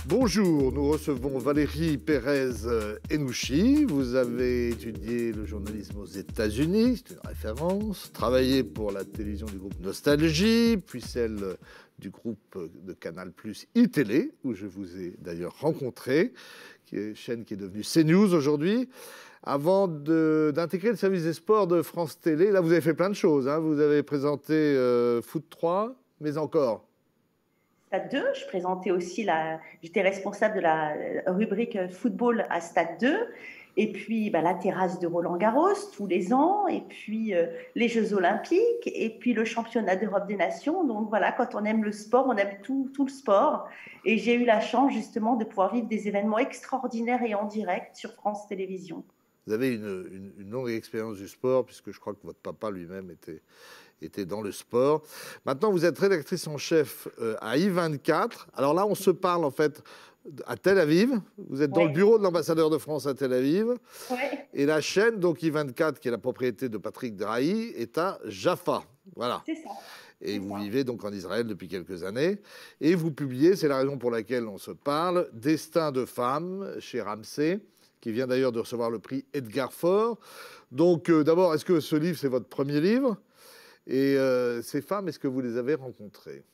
Bonjour, nous recevons Valérie Pérez-Henouchi. Vous avez étudié le journalisme aux États-Unis, c'est une référence, travaillé pour la télévision du groupe Nostalgie, puis celle du groupe de Canal+ iTélé, où je vous ai d'ailleurs rencontré, qui est une chaîne qui est devenue CNews aujourd'hui. Avant d'intégrer le service des sports de France Télé, là vous avez fait plein de choses, hein. Vous avez présenté Foot 3, mais encore. Stade 2, je présentais aussi j'étais responsable de la rubrique football à Stade 2, et puis la terrasse de Roland-Garros tous les ans, et puis les Jeux Olympiques, et puis le championnat d'Europe des Nations. Donc voilà, quand on aime le sport, on aime tout le sport. Et j'ai eu la chance justement de pouvoir vivre des événements extraordinaires et en direct sur France Télévisions. Vous avez une longue expérience du sport, puisque je crois que votre papa lui-même était dans le sport. Maintenant, vous êtes rédactrice en chef à I24. Alors là, on se parle en fait à Tel Aviv. Vous êtes dans le bureau de l'ambassadeur de France à Tel Aviv. Ouais. Et la chaîne, donc I24, qui est la propriété de Patrick Drahi, est à Jaffa. Voilà. C'est ça. Et vous vivez donc en Israël depuis quelques années. Et vous publiez, c'est la raison pour laquelle on se parle, Destin de femme chez Ramsay, qui vient d'ailleurs de recevoir le prix Edgar Faure. Donc d'abord, est-ce que ce livre, c'est votre premier livre? Et ces femmes, est-ce que vous les avez rencontrées?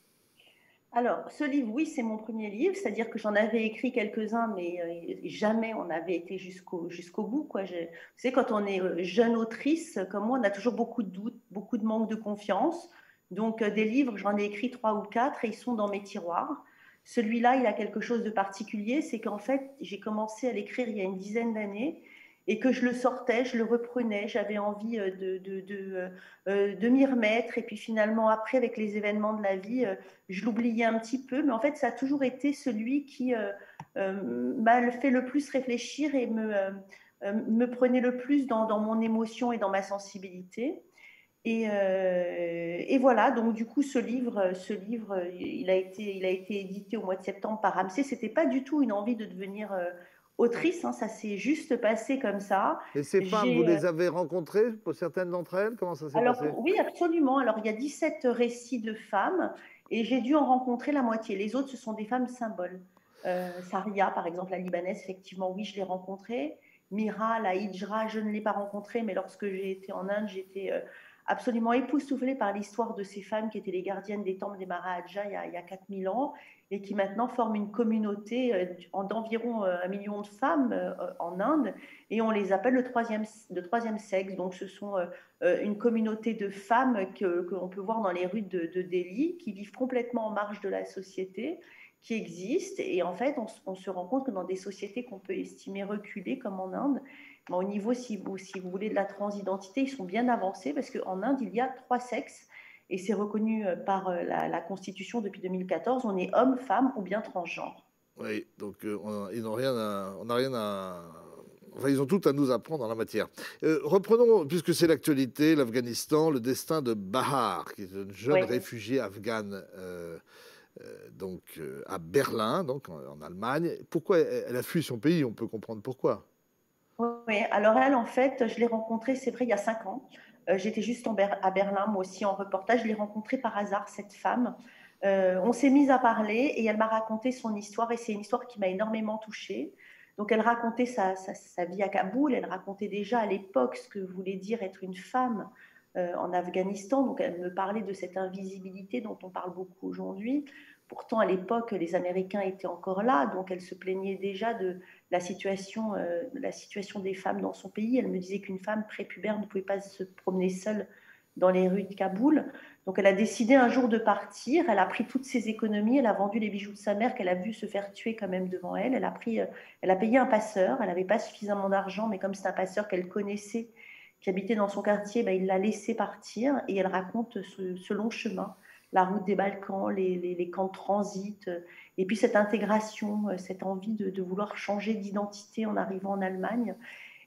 Alors, ce livre, oui, c'est mon premier livre, c'est-à-dire que j'en avais écrit quelques-uns, mais jamais on n'avait été jusqu'au bout, quoi. Vous savez, quand on est jeune autrice, comme moi, on a toujours beaucoup de doutes, beaucoup de manque de confiance. Donc, des livres, j'en ai écrit 3 ou 4 et ils sont dans mes tiroirs. Celui-là, il a quelque chose de particulier, c'est qu'en fait, j'ai commencé à l'écrire il y a une dizaine d'années et que je le sortais, je le reprenais, j'avais envie de m'y remettre. Et puis finalement, après, avec les événements de la vie, je l'oubliais un petit peu. Mais en fait, ça a toujours été celui qui m'a fait le plus réfléchir et me prenait le plus dans mon émotion et dans ma sensibilité. Et voilà, donc du coup, ce livre, il a été édité au mois de septembre par Ramsay. C'était pas du tout une envie de devenir autrice, hein, ça s'est juste passé comme ça. Et ces femmes, vous les avez rencontrées, pour certaines d'entre elles? Comment ça s'est Alors passé? oui, absolument. Alors il y a 17 récits de femmes et j'ai dû en rencontrer la moitié. Les autres, ce sont des femmes symboles. Saria, par exemple, la Libanaise, effectivement, oui, je l'ai rencontrée. Mira, la Hijra, je ne l'ai pas rencontrée, mais lorsque j'ai été en Inde, j'étais absolument époustouflée par l'histoire de ces femmes qui étaient les gardiennes des temples des Maharajas il y a 4000 ans et qui maintenant forment une communauté d'environ 1 million de femmes en Inde, et on les appelle le troisième sexe. Donc ce sont une communauté de femmes que l'on peut voir dans les rues de Delhi, qui vivent complètement en marge de la société, qui existent. Et en fait, on se rend compte que dans des sociétés qu'on peut estimer reculées, comme en Inde, au niveau, si vous voulez, de la transidentité, ils sont bien avancés, parce qu'en Inde, il y a 3 sexes, et c'est reconnu par la Constitution depuis 2014. On est homme, femme ou bien transgenre. Oui, donc ils n'ont rien à, on n'a rien à... Enfin, ils ont tout à nous apprendre en la matière. Reprenons, puisque c'est l'actualité, l'Afghanistan, le destin de Bahar, qui est une jeune réfugiée afghane à Berlin, donc en Allemagne. Pourquoi elle a fui son pays? On peut comprendre pourquoi. Oui, alors elle, en fait, je l'ai rencontrée, c'est vrai, il y a 5 ans. J'étais juste à Berlin, moi aussi, en reportage. Je l'ai rencontrée par hasard, cette femme. On s'est mis à parler et elle m'a raconté son histoire, et c'est une histoire qui m'a énormément touchée. Donc elle racontait sa vie à Kaboul, elle racontait déjà à l'époque ce que voulait dire être une femme en Afghanistan. Donc elle me parlait de cette invisibilité dont on parle beaucoup aujourd'hui. Pourtant, à l'époque, les Américains étaient encore là, donc elle se plaignait déjà de la situation des femmes dans son pays. Elle me disait qu'une femme prépubère ne pouvait pas se promener seule dans les rues de Kaboul. Donc elle a décidé un jour de partir, elle a pris toutes ses économies, elle a vendu les bijoux de sa mère qu'elle a vu se faire tuer quand même devant elle. Elle a payé un passeur, elle n'avait pas suffisamment d'argent, mais comme c'est un passeur qu'elle connaissait, qui habitait dans son quartier, il l'a laissé partir, et elle raconte ce long chemin, la route des Balkans, les camps de transit, et puis cette intégration, cette envie de vouloir changer d'identité en arrivant en Allemagne.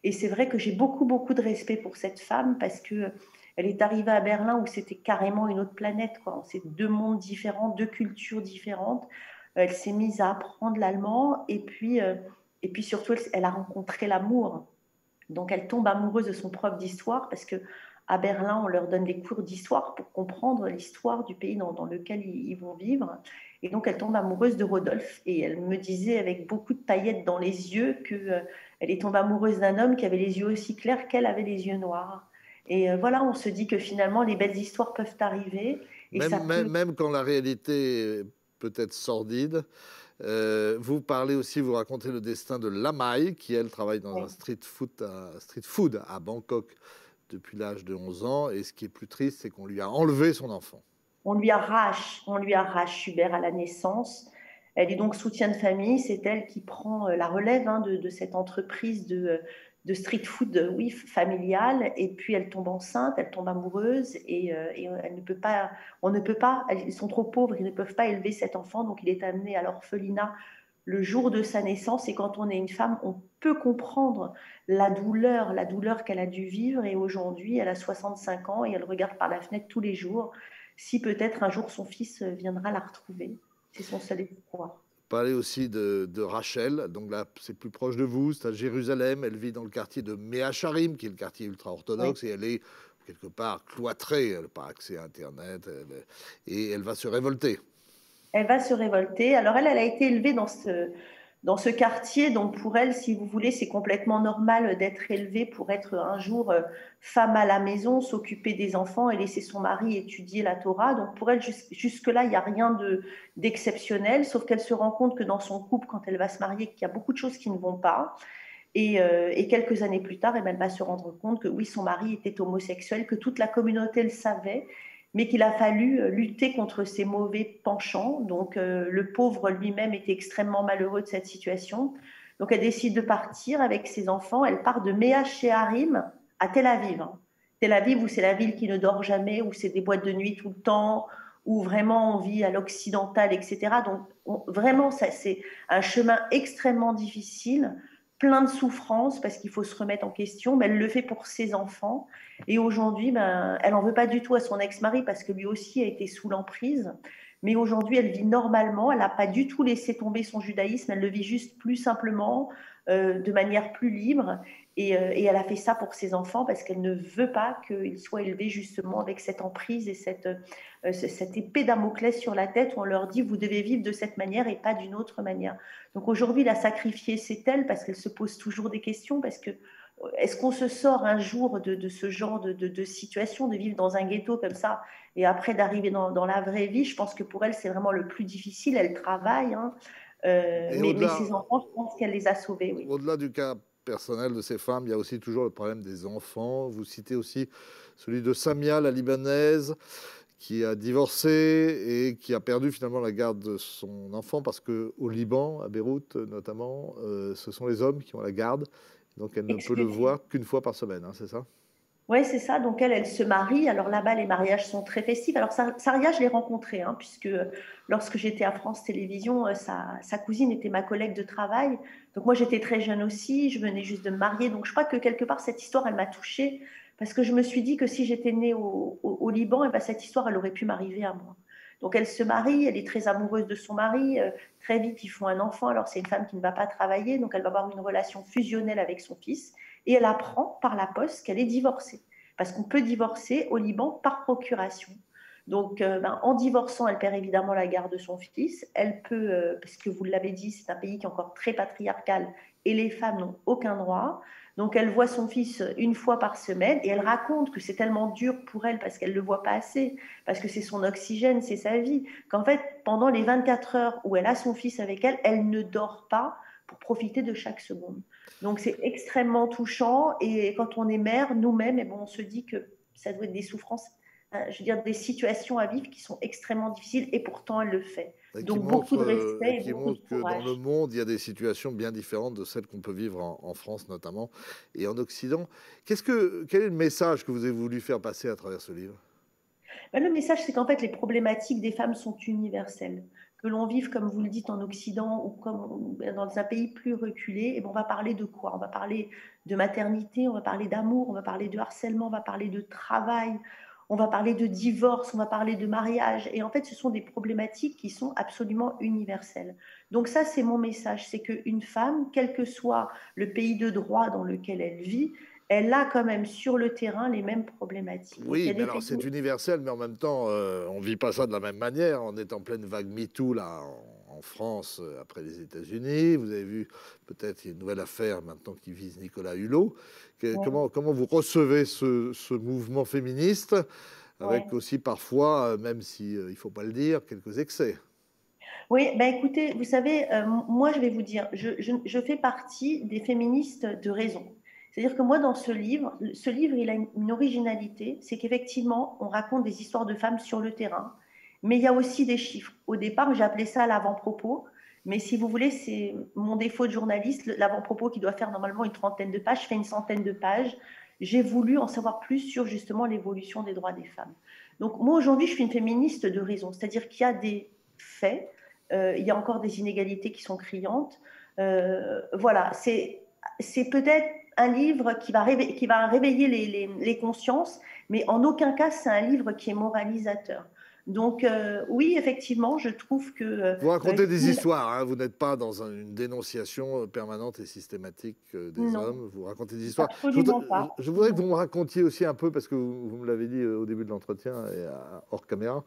Et c'est vrai que j'ai beaucoup, beaucoup de respect pour cette femme, parce que elle est arrivée à Berlin où c'était carrément une autre planète, quoi. C'est 2 mondes différents, 2 cultures différentes. Elle s'est mise à apprendre l'allemand, et puis surtout, elle a rencontré l'amour. Donc elle tombe amoureuse de son prof d'histoire, parce que à Berlin, on leur donne des cours d'histoire pour comprendre l'histoire du pays dans lequel ils vont vivre. Et donc, elle tombe amoureuse de Rodolphe. Et elle me disait avec beaucoup de paillettes dans les yeux qu'elle est tombée amoureuse d'un homme qui avait les yeux aussi clairs qu'elle avait les yeux noirs. Et voilà, on se dit que finalement, les belles histoires peuvent arriver. Et ça peut... Même quand la réalité peut être sordide, vous parlez aussi, vous racontez le destin de Lamai, qui elle travaille dans un Ouais. street food à Bangkok depuis l'âge de 11 ans. Et ce qui est plus triste, c'est qu'on lui a enlevé son enfant. On lui arrache Hubert à la naissance. Elle est donc soutien de famille. C'est elle qui prend la relève de cette entreprise de street food, oui, familiale. Et puis elle tombe enceinte, elle tombe amoureuse et elle ne peut pas, on ne peut pas, ils sont trop pauvres, ils ne peuvent pas élever cet enfant. Donc il est amené à l'orphelinat le jour de sa naissance. Et quand on est une femme, on peut comprendre la douleur qu'elle a dû vivre. Et aujourd'hui, elle a 65 ans et elle regarde par la fenêtre tous les jours si peut-être un jour son fils viendra la retrouver. C'est son seul espoir. Parler aussi de Rachel, donc là c'est plus proche de vous, c'est à Jérusalem, elle vit dans le quartier de Mea-Sharim, qui est le quartier Oui. ultra-orthodoxe, et elle est quelque part cloîtrée, elle n'a pas accès à Internet, et elle va se révolter. Elle va se révolter. Alors elle a été élevée dans ce quartier, donc pour elle, si vous voulez, c'est complètement normal d'être élevée pour être un jour femme à la maison, s'occuper des enfants et laisser son mari étudier la Torah. Donc pour elle, jusque-là, il n'y a rien d'exceptionnel, sauf qu'elle se rend compte que dans son couple, quand elle va se marier, qu'il y a beaucoup de choses qui ne vont pas. Et quelques années plus tard, eh ben, elle va se rendre compte que oui, son mari était homosexuel, que toute la communauté le savait, mais qu'il a fallu lutter contre ces mauvais penchants. Donc le pauvre lui-même était extrêmement malheureux de cette situation. Donc elle décide de partir avec ses enfants. Elle part de Mea Shearim à Tel Aviv. Tel Aviv, où c'est la ville qui ne dort jamais, où c'est des boîtes de nuit tout le temps, où vraiment on vit à l'occidental, etc. Donc vraiment, c'est un chemin extrêmement difficile, plein de souffrances parce qu'il faut se remettre en question, mais elle le fait pour ses enfants. Et aujourd'hui, ben, elle n'en veut pas du tout à son ex-mari parce que lui aussi a été sous l'emprise. Mais aujourd'hui, elle vit normalement. Elle n'a pas du tout laissé tomber son judaïsme. Elle le vit juste plus simplement, de manière plus libre. Et elle a fait ça pour ses enfants parce qu'elle ne veut pas qu'ils soient élevés justement avec cette emprise et cette épée Damoclès sur la tête où on leur dit vous devez vivre de cette manière et pas d'une autre manière. Donc aujourd'hui, la sacrifier, c'est elle parce qu'elle se pose toujours des questions parce que est-ce qu'on se sort un jour de ce genre de situation, de vivre dans un ghetto comme ça, et après d'arriver dans la vraie vie? Je pense que pour elle, c'est vraiment le plus difficile. Elle travaille, hein, Et mais ses enfants, je pense qu'elle les a sauvés, oui. au-delà du cas personnel de ces femmes, il y a aussi toujours le problème des enfants. Vous citez aussi celui de Samia, la Libanaise, qui a divorcé et qui a perdu finalement la garde de son enfant parce que au Liban, à Beyrouth notamment, ce sont les hommes qui ont la garde. Donc elle ne peut le voir qu'une fois par semaine, hein, c'est ça? Oui, c'est ça. Donc, elle se marie. Alors là-bas, les mariages sont très festifs. Alors, Saria, je l'ai rencontrée, hein, puisque lorsque j'étais à France Télévisions, sa cousine était ma collègue de travail. Donc, moi, j'étais très jeune aussi. Je venais juste de me marier. Donc, je crois que quelque part, cette histoire, elle m'a touchée, parce que je me suis dit que si j'étais née au Liban, eh ben, cette histoire, elle aurait pu m'arriver à moi. Donc, elle se marie. Elle est très amoureuse de son mari. Très vite, ils font un enfant. Alors, c'est une femme qui ne va pas travailler. Donc, elle va avoir une relation fusionnelle avec son fils. Et elle apprend par la poste qu'elle est divorcée. Parce qu'on peut divorcer au Liban par procuration. Donc, ben, en divorçant, elle perd évidemment la garde de son fils. Elle peut, parce que vous l'avez dit, c'est un pays qui est encore très patriarcal et les femmes n'ont aucun droit. Donc, elle voit son fils une fois par semaine et elle raconte que c'est tellement dur pour elle parce qu'elle ne le voit pas assez, parce que c'est son oxygène, c'est sa vie, qu'en fait, pendant les 24 heures où elle a son fils avec elle, elle ne dort pas pour profiter de chaque seconde. Donc c'est extrêmement touchant et quand on est mère, nous-mêmes, eh bon, on se dit que ça doit être des souffrances, je veux dire des situations à vivre qui sont extrêmement difficiles et pourtant elle le fait. Donc beaucoup de Et respect et qui beaucoup de montre que dans le courage. monde, il y a des situations bien différentes de celles qu'on peut vivre en France notamment et en Occident. Quel est le message que vous avez voulu faire passer à travers ce livre? Ben, le message, c'est qu'en fait, les problématiques des femmes sont universelles. Que l'on vive, comme vous le dites, en Occident ou comme dans un pays plus reculé, et ben, on va parler de quoi? On va parler de maternité, on va parler d'amour, on va parler de harcèlement, on va parler de travail, on va parler de divorce, on va parler de mariage. Et en fait, ce sont des problématiques qui sont absolument universelles. Donc ça, c'est mon message, c'est qu'une femme, quel que soit le pays de droit dans lequel elle vit, elle a quand même sur le terrain les mêmes problématiques. Donc, il y Oui, a mais des alors c'est techniques. universel, mais en même temps, on ne vit pas ça de la même manière. On est en pleine vague MeToo, là, en France, après les États-Unis. Vous avez vu, peut-être, il y a une nouvelle affaire maintenant qui vise Nicolas Hulot. Ouais, Comment vous recevez ce mouvement féministe, avec ouais. aussi parfois, même si il ne faut pas le dire, quelques excès? Oui, ben écoutez, vous savez, moi je vais vous dire, je fais partie des féministes de raison. C'est-à-dire que moi, dans ce livre, il a une originalité, c'est qu'effectivement, on raconte des histoires de femmes sur le terrain, mais il y a aussi des chiffres. Au départ, j'ai appelé ça l'avant-propos, mais si vous voulez, c'est mon défaut de journaliste, l'avant-propos qui doit faire normalement une trentaine de pages, je fais une centaine de pages. J'ai voulu en savoir plus sur justement l'évolution des droits des femmes. Donc moi, aujourd'hui, je suis une féministe de raison, c'est-à-dire qu'il y a des faits, il y a encore des inégalités qui sont criantes. Voilà, c'est peut-être un livre qui va réveiller les consciences, mais en aucun cas c'est un livre qui est moralisateur. Donc oui, effectivement, je trouve que Vous racontez des histoires, hein, vous n'êtes pas dans une dénonciation permanente et systématique des non, hommes, vous racontez des histoires. absolument pas. Je voudrais que Non. vous me racontiez aussi un peu, parce que vous me l'avez dit au début de l'entretien et hors caméra,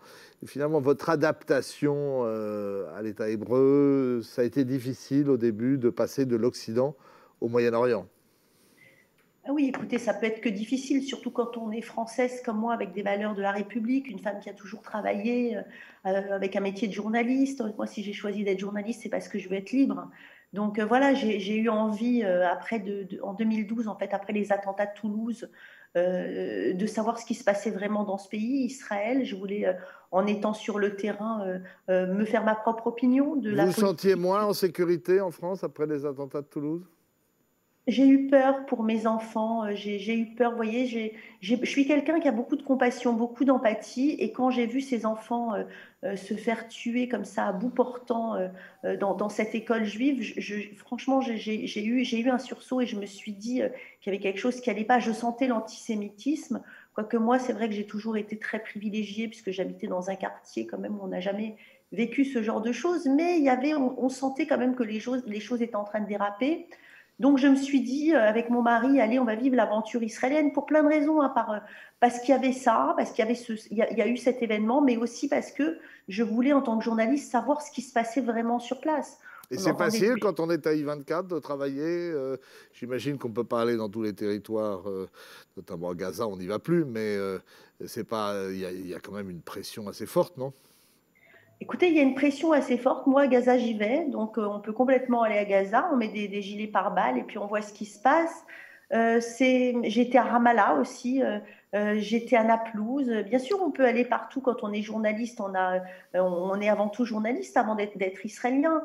finalement votre adaptation à l'État hébreu, ça a été difficile au début de passer de l'Occident au Moyen-Orient. Ah oui, écoutez, ça peut être que difficile, surtout quand on est française comme moi, avec des valeurs de la République, une femme qui a toujours travaillé avec un métier de journaliste. Moi, si j'ai choisi d'être journaliste, c'est parce que je veux être libre. Donc voilà, j'ai eu envie, en 2012, en fait, après les attentats de Toulouse, de savoir ce qui se passait vraiment dans ce pays, Israël. Je voulais, en étant sur le terrain, me faire ma propre opinion de Vous la vous sentiez politique. moins en sécurité en France après les attentats de Toulouse? J'ai eu peur pour mes enfants, j'ai eu peur, vous voyez, je suis quelqu'un qui a beaucoup de compassion, beaucoup d'empathie, et quand j'ai vu ces enfants se faire tuer comme ça à bout portant dans cette école juive, franchement, j'ai eu un sursaut et je me suis dit qu'il y avait quelque chose qui allait pas. Je sentais l'antisémitisme, quoique moi, c'est vrai que j'ai toujours été très privilégiée puisque j'habitais dans un quartier quand même où on n'a jamais vécu ce genre de choses, mais il y avait, on sentait quand même que les choses étaient en train de déraper. Donc je me suis dit avec mon mari, allez, on va vivre l'aventure israélienne pour plein de raisons, hein, parce qu'il y avait ça, parce qu'il y avait il y a eu cet événement, mais aussi parce que je voulais en tant que journaliste savoir ce qui se passait vraiment sur place. Et On c'est entendait facile quand on est à I24 de travailler. J'imagine qu'on peut pas aller dans tous les territoires, notamment à Gaza, on n'y va plus, mais c'est pas, il y a quand même une pression assez forte, non? Écoutez, il y a une pression assez forte. Moi, à Gaza, j'y vais. Donc, on peut complètement aller à Gaza. On met des gilets pare-balles et puis on voit ce qui se passe. J'étais à Ramallah aussi. J'étais à Naplouse. Bien sûr, on peut aller partout quand on est journaliste. On est avant tout journaliste avant d'être israélien.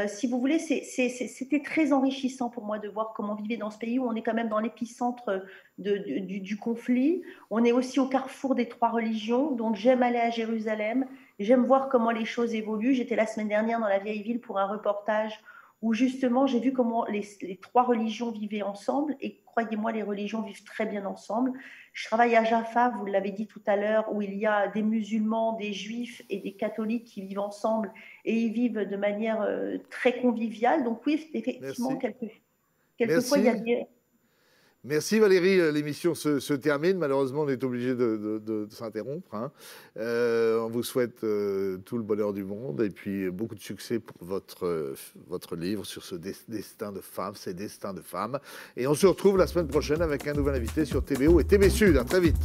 Si vous voulez, c'était très enrichissant pour moi de voir comment on vivait dans ce pays où on est quand même dans l'épicentre du conflit. On est aussi au carrefour des trois religions. Donc, j'aime aller à Jérusalem. J'aime voir comment les choses évoluent. J'étais la semaine dernière dans la vieille ville pour un reportage où justement j'ai vu comment les trois religions vivaient ensemble et croyez-moi, les religions vivent très bien ensemble. Je travaille à Jaffa, vous l'avez dit tout à l'heure, où il y a des musulmans, des juifs et des catholiques qui vivent ensemble et ils vivent de manière très conviviale. Donc oui, effectivement, Merci. quelquefois il y a Merci. des... Merci Valérie, l'émission se termine. Malheureusement, on est obligé de s'interrompre, hein. On vous souhaite tout le bonheur du monde et puis beaucoup de succès pour votre livre sur ce destin de femme, ces destins de femmes. Et on se retrouve la semaine prochaine avec un nouvel invité sur TBO et TB Sud. À très vite.